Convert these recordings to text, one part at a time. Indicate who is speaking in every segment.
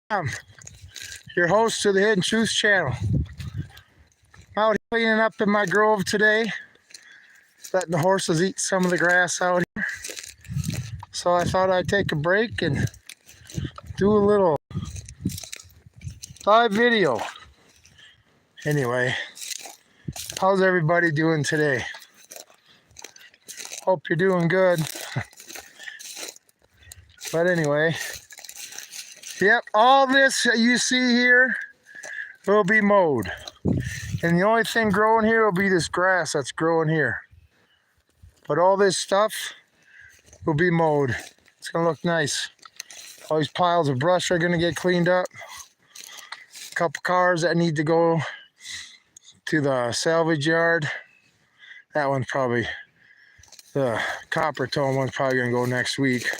Speaker 1: I'm your host of the Hidden Truth channel. I'm out cleaning up in my grove today, letting the horses eat some of the grass out here. So I thought I'd take a break and do a little live video. Anyway, how's everybody doing today? Hope you're doing good. But anyway, yep, all this you see here will be mowed. And the only thing growing here will be this grass that's growing here. But all this stuff will be mowed. It's gonna look nice. All these piles of brush are gonna get cleaned up. A couple cars that need to go to the salvage yard. That one's probably, the copper tone one's probably gonna go next week.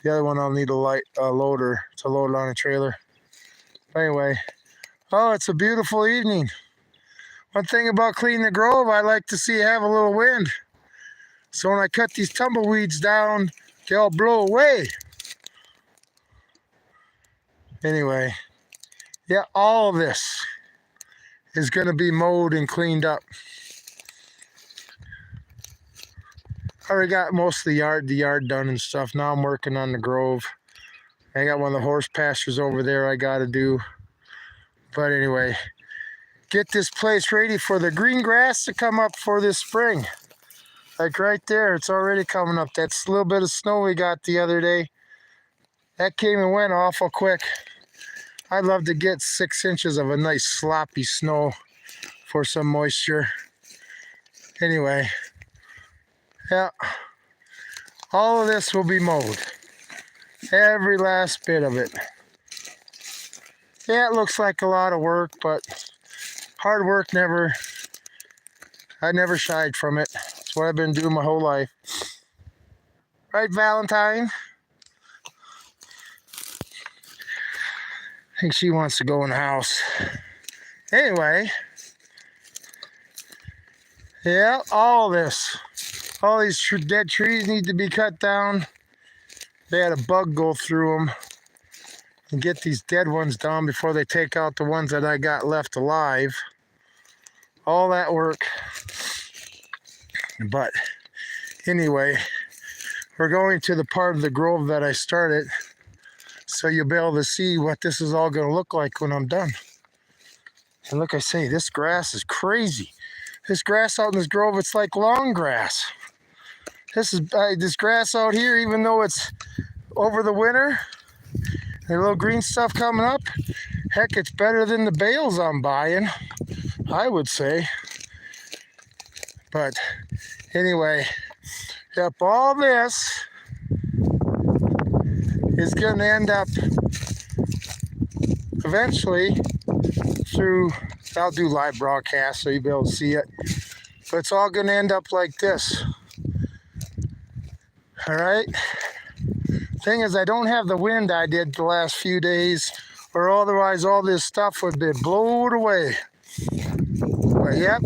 Speaker 1: The other one I'll need a loader to load it on a trailer. Anyway, oh, it's a beautiful evening. One thing about cleaning the grove, I like to see have a little wind. So when I cut these tumbleweeds down, they all blow away. Anyway, yeah, all of this is going to be mowed and cleaned up. I already got most of the yard done and stuff. Now I'm working on the grove. I got one of the horse pastures over there I got to do. But anyway, get this place ready for the green grass to come up for this spring. Like right there, it's already coming up. That's a little bit of snow we got the other day. That came and went awful quick. I'd love to get 6 inches of a nice sloppy snow for some moisture. Anyway, yeah, all of this will be mowed. Every last bit of it. Yeah, it looks like a lot of work, but hard work I never shied from it. It's what I've been doing my whole life. Right, Valentine? I think she wants to go in the house. Anyway, yeah, all these dead trees need to be cut down. They had a bug go through them and get these dead ones down before they take out the ones that I got left alive. All that work. But anyway, we're going to the part of the grove that I started, so you'll be able to see what this is all going to look like when I'm done. And like I say, this grass is crazy. This grass out in this grove, it's like long grass. This grass out here, even though it's over the winter, the little green stuff coming up, heck, it's better than the bales I'm buying, I would say. But anyway, yep, all this is going to end up eventually through, I'll do live broadcast so you'll be able to see it, but it's all going to end up like this. All right. Thing is, I don't have the wind I did the last few days, or otherwise all this stuff would be blown away. But yep.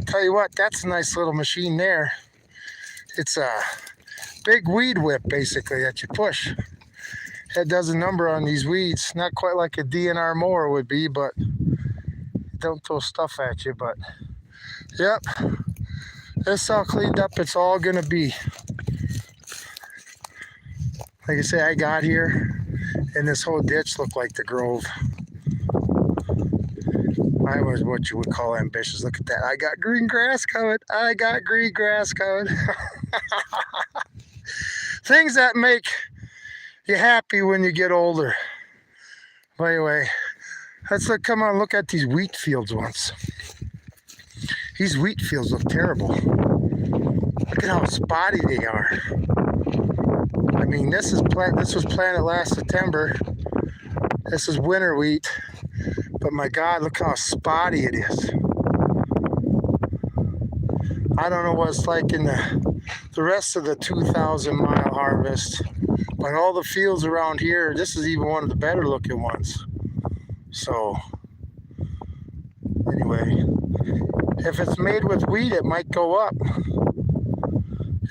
Speaker 1: Tell you what, that's a nice little machine there. It's a big weed whip, basically, that you push. It does a number on these weeds. Not quite like a DNR mower would be, but it don't throw stuff at you. But yep, this all cleaned up. It's all gonna be. Like I say, I got here, and this whole ditch looked like the grove. I was what you would call ambitious. Look at that. I got green grass coming. I got green grass coming. Things that make you happy when you get older. But anyway, come on, look at these wheat fields once. These wheat fields look terrible. Look at how spotty they are. I mean, this was planted last September. This is winter wheat. But my God, look how spotty it is. I don't know what it's like in the rest of the 2,000-mile harvest. But all the fields around here, this is even one of the better looking ones. So, anyway, if it's made with wheat, it might go up.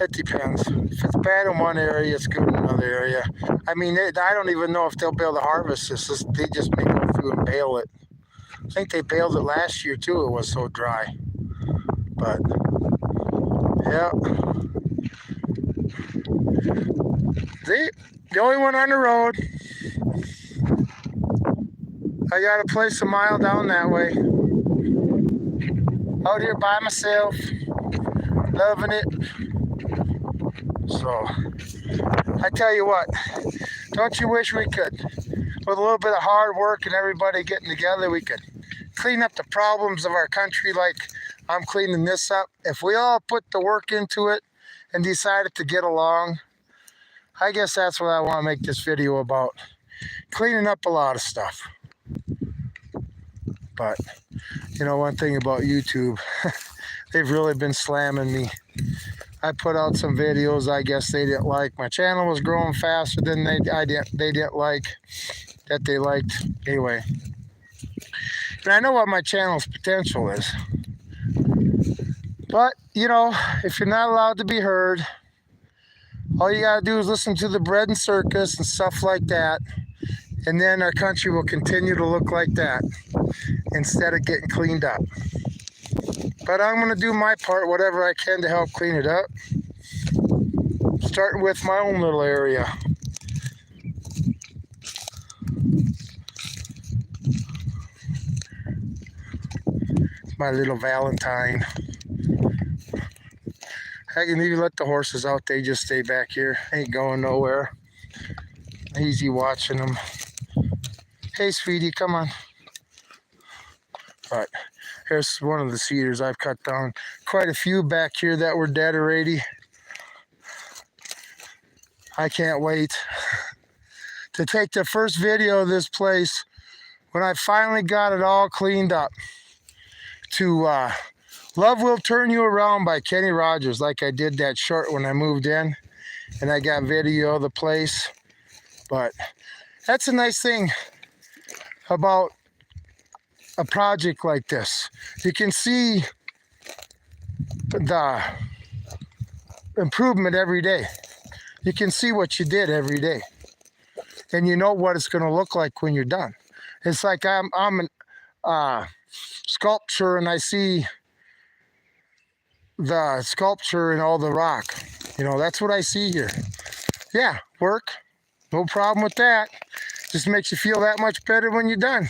Speaker 1: It depends. If it's bad in one area, it's good in another area. I mean, I don't even know if they'll be able to harvest this. They just may go through and bale it. I think they baled it last year too. It was so dry. But yeah, see, the only one on the road. I got a place a mile down that way. Out here by myself, loving it. So I tell you what, don't you wish we could, with a little bit of hard work and everybody getting together, we could clean up the problems of our country like I'm cleaning this up. If we all put the work into it and decided to get along, I guess that's what I want to make this video about. Cleaning up a lot of stuff. But, you know, one thing about YouTube, they've really been slamming me. I put out some videos I guess they didn't like. My channel was growing faster than they didn't like, that they liked. Anyway, and I know what my channel's potential is. But, you know, if you're not allowed to be heard, all you got to do is listen to the bread and circus and stuff like that. And then our country will continue to look like that instead of getting cleaned up. But I'm going to do my part, whatever I can to help clean it up. Starting with my own little area. My little Valentine. I can even let the horses out. They just stay back here. Ain't going nowhere. Easy watching them. Hey, sweetie, come on. But here's one of the cedars I've cut down. Quite a few back here that were dead already. I can't wait to take the first video of this place when I finally got it all cleaned up. To Love Will Turn You Around by Kenny Rogers, like I did that short when I moved in. And I got video of the place. But that's a nice thing about a project like this. You can see the improvement every day. You can see what you did every day. And you know what it's going to look like when you're done. It's like I'm an sculpture and I see the sculpture and all the rock. You know, that's what I see here. Yeah, work. No problem with that. Just makes you feel that much better when you're done.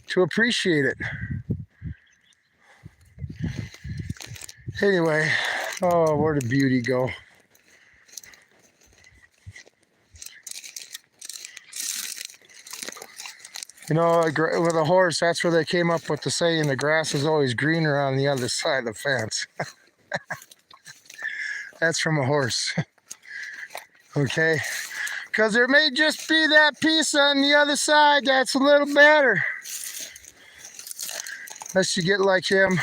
Speaker 1: To appreciate it. Anyway, oh, where'd the beauty go? You know, with a horse, that's where they came up with the saying, the grass is always greener on the other side of the fence. That's from a horse. Okay? Because there may just be that piece on the other side that's a little better. Unless you get like him.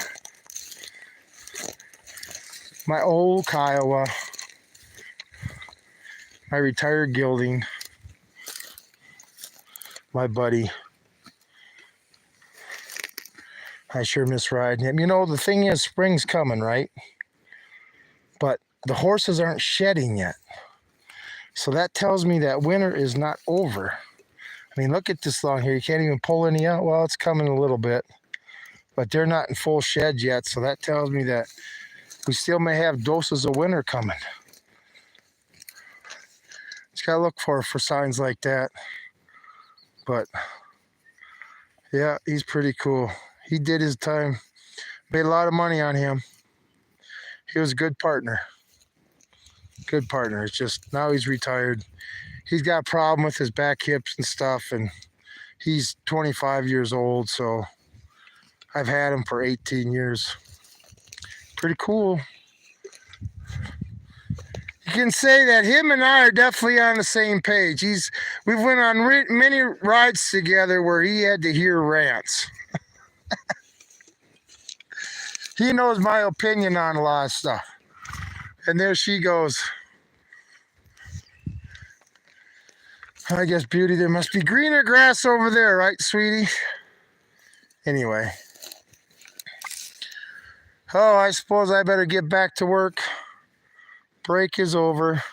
Speaker 1: My old Kiowa. My retired gelding. My buddy. I sure miss riding him. You know, the thing is, spring's coming, right? But the horses aren't shedding yet. So that tells me that winter is not over. I mean, look at this long here. You can't even pull any out. Well, it's coming a little bit. But they're not in full shed yet. So that tells me that we still may have doses of winter coming. Just got to look for signs like that. But, yeah, he's pretty cool. He did his time. Made a lot of money on him. He was a good partner. Good partner. It's just now he's retired. He's got a problem with his back, hips, and stuff. And he's 25 years old. So I've had him for 18 years. Pretty cool. You can say that him and I are definitely on the same page. We went on many rides together where he had to hear rants. He knows my opinion on a lot of stuff. And there she goes. I guess, beauty, there must be greener grass over there, right, sweetie? Anyway. Oh, I suppose I better get back to work. break is over.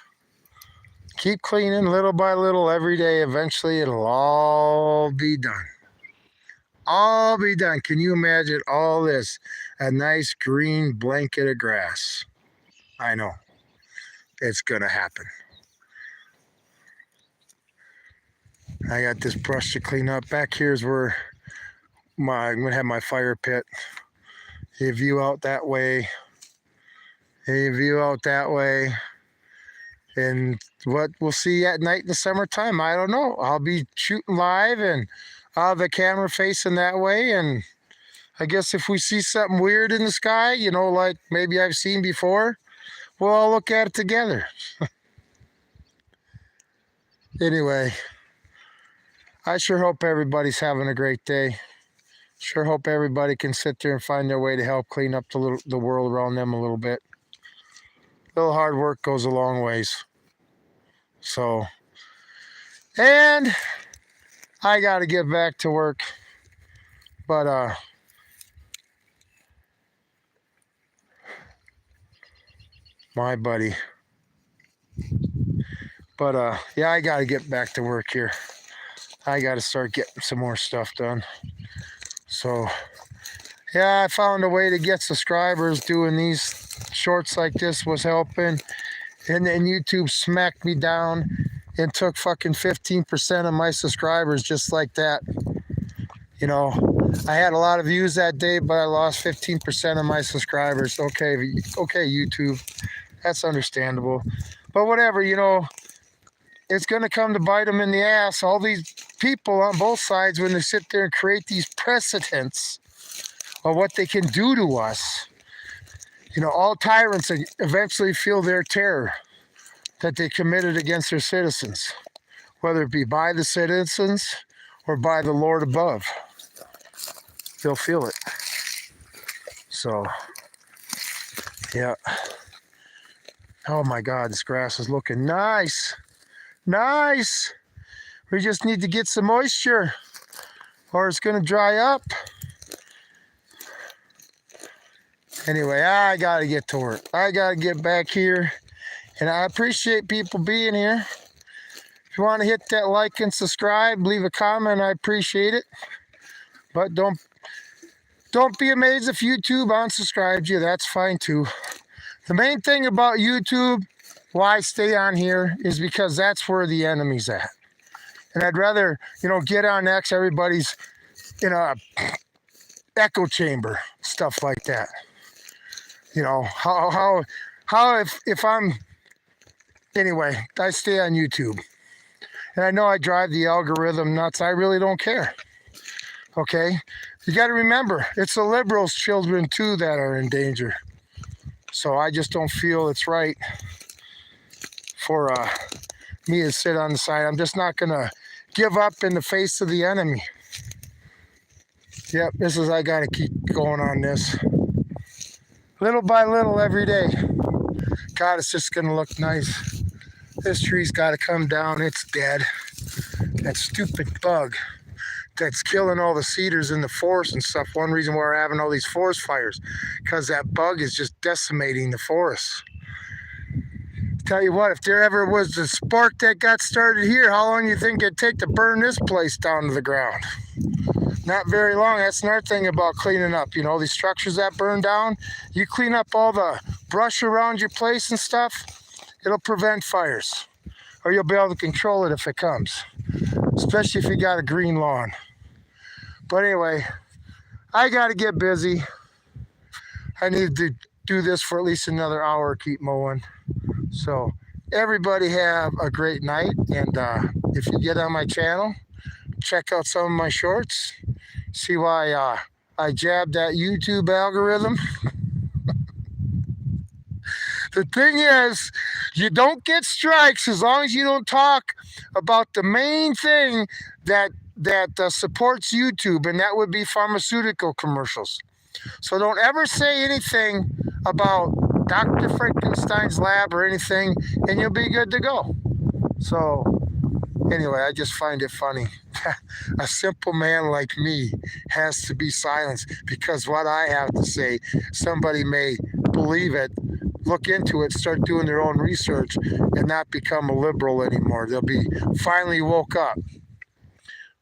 Speaker 1: Keep cleaning little by little every day. Eventually, it'll all be done. All be done. Can you imagine all this? A nice green blanket of grass. I know. It's going to happen. I got this brush to clean up. Back here's where I'm going to have my fire pit. You view out that way. You view out that way. And what we'll see at night in the summertime, I don't know. I'll be shooting live and I'll have the camera facing that way. And I guess if we see something weird in the sky, you know, like maybe I've seen before, we'll all look at it together. Anyway, I sure hope everybody's having a great day. Sure hope everybody can sit there and find their way to help clean up the world around them a little bit. A little hard work goes a long ways. So, and I got to get back to work. But, my buddy. But, yeah, I got to get back to work here. I got to start getting some more stuff done. So, yeah, I found a way to get subscribers. Doing these shorts like this was helping. And then YouTube smacked me down and took fucking 15% of my subscribers just like that. You know, I had a lot of views that day, but I lost 15% of my subscribers. Okay, YouTube, that's understandable. But whatever, you know, it's going to come to bite them in the ass. All these people on both sides, when they sit there and create these precedents of what they can do to us. You know, all tyrants eventually feel their terror that they committed against their citizens, whether it be by the citizens or by the Lord above. They'll feel it. So, yeah. Oh my God, this grass is looking nice. Nice. We just need to get some moisture or it's going to dry up. Anyway, I got to get to work. I got to get back here. And I appreciate people being here. If you want to hit that like and subscribe, leave a comment. I appreciate it. But don't be amazed if YouTube unsubscribes you. That's fine too. The main thing about YouTube, why I stay on here, is because that's where the enemy's at. And I'd rather, you know, get on X, everybody's in a echo chamber, stuff like that. You know, how if I'm, anyway, I stay on YouTube. And I know I drive the algorithm nuts. I really don't care. Okay? You got to remember, it's the liberals' children too that are in danger. So I just don't feel it's right for me to sit on the side. I'm just not going to give up in the face of the enemy. Yep, I got to keep going on this. Little by little every day. God, it's just going to look nice. This tree's got to come down. It's dead. That stupid bug that's killing all the cedars in the forest and stuff. One reason why we're having all these forest fires, because that bug is just decimating the forest. Tell you what, if there ever was a spark that got started here, how long do you think it'd take to burn this place down to the ground? Not very long. That's another thing about cleaning up. You know, these structures that burn down, you clean up all the brush around your place and stuff, it'll prevent fires. Or you'll be able to control it if it comes. Especially if you got a green lawn. But anyway, I got to get busy. I need to do this for at least another hour, keep mowing. So everybody have a great night. And if you get on my channel, check out some of my shorts. See why I jabbed that YouTube algorithm. The thing is, you don't get strikes as long as you don't talk about the main thing that supports YouTube, and that would be pharmaceutical commercials. So don't ever say anything about Dr. Frankenstein's lab or anything, and you'll be good to go. So anyway, I just find it funny. A simple man like me has to be silenced because what I have to say, somebody may believe it, look into it, start doing their own research, and not become a liberal anymore. They'll be finally woke up.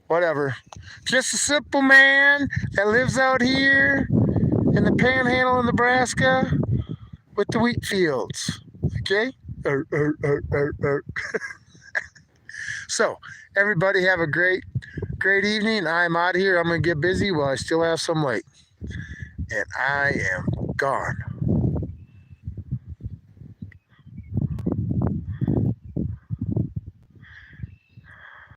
Speaker 1: Whatever. Just a simple man that lives out here in the panhandle of Nebraska with the wheat fields. Okay? So, everybody have a great evening. I'm out of here. I'm going to get busy while I still have some light. And I am gone.